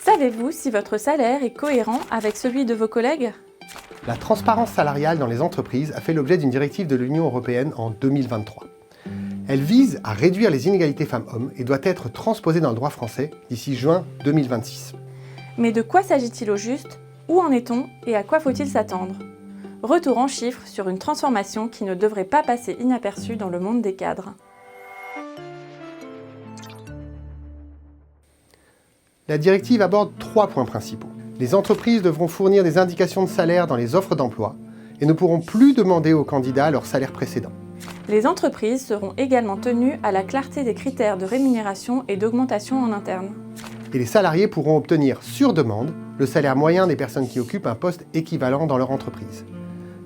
Savez-vous si votre salaire est cohérent avec celui de vos collègues? La transparence salariale dans les entreprises a fait l'objet d'une directive de l'Union européenne en 2023. Elle vise à réduire les inégalités femmes-hommes et doit être transposée dans le droit français d'ici juin 2026. Mais de quoi s'agit-il au juste? Où en est-on et à quoi faut-il s'attendre? Retour en chiffres sur une transformation qui ne devrait pas passer inaperçue dans le monde des cadres. La directive aborde 3 points principaux. Les entreprises devront fournir des indications de salaire dans les offres d'emploi et ne pourront plus demander aux candidats leur salaire précédent. Les entreprises seront également tenues à la clarté des critères de rémunération et d'augmentation en interne. Et les salariés pourront obtenir sur demande le salaire moyen des personnes qui occupent un poste équivalent dans leur entreprise.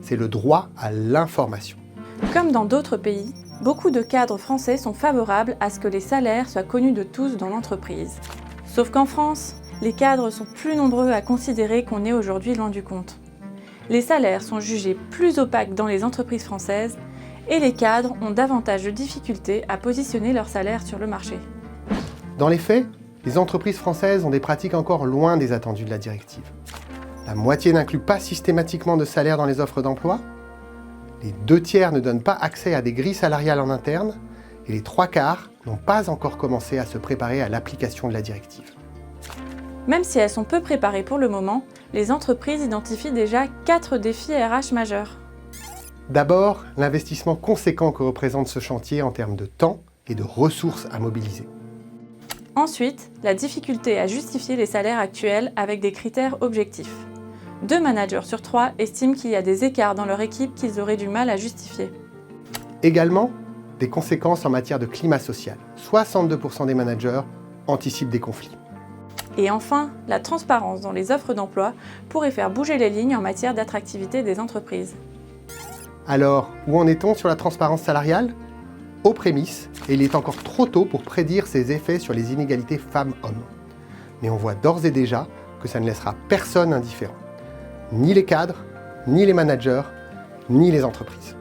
C'est le droit à l'information. Comme dans d'autres pays, beaucoup de cadres français sont favorables à ce que les salaires soient connus de tous dans l'entreprise. Sauf qu'en France, les cadres sont plus nombreux à considérer qu'on est aujourd'hui loin du compte. Les salaires sont jugés plus opaques dans les entreprises françaises et les cadres ont davantage de difficultés à positionner leurs salaires sur le marché. Dans les faits, les entreprises françaises ont des pratiques encore loin des attendus de la directive. La moitié n'inclut pas systématiquement de salaire dans les offres d'emploi, les 2/3 ne donnent pas accès à des grilles salariales en interne, et les 3/4 n'ont pas encore commencé à se préparer à l'application de la directive. Même si elles sont peu préparées pour le moment, les entreprises identifient déjà 4 défis RH majeurs. D'abord, l'investissement conséquent que représente ce chantier en termes de temps et de ressources à mobiliser. Ensuite, la difficulté à justifier les salaires actuels avec des critères objectifs. 2 managers sur 3 estiment qu'il y a des écarts dans leur équipe qu'ils auraient du mal à justifier. Également, des conséquences en matière de climat social. 62% des managers anticipent des conflits. Et enfin, la transparence dans les offres d'emploi pourrait faire bouger les lignes en matière d'attractivité des entreprises. Alors, où en est-on sur la transparence salariale? Aux prémices, et il est encore trop tôt pour prédire ses effets sur les inégalités femmes-hommes. Mais on voit d'ores et déjà que ça ne laissera personne indifférent. Ni les cadres, ni les managers, ni les entreprises.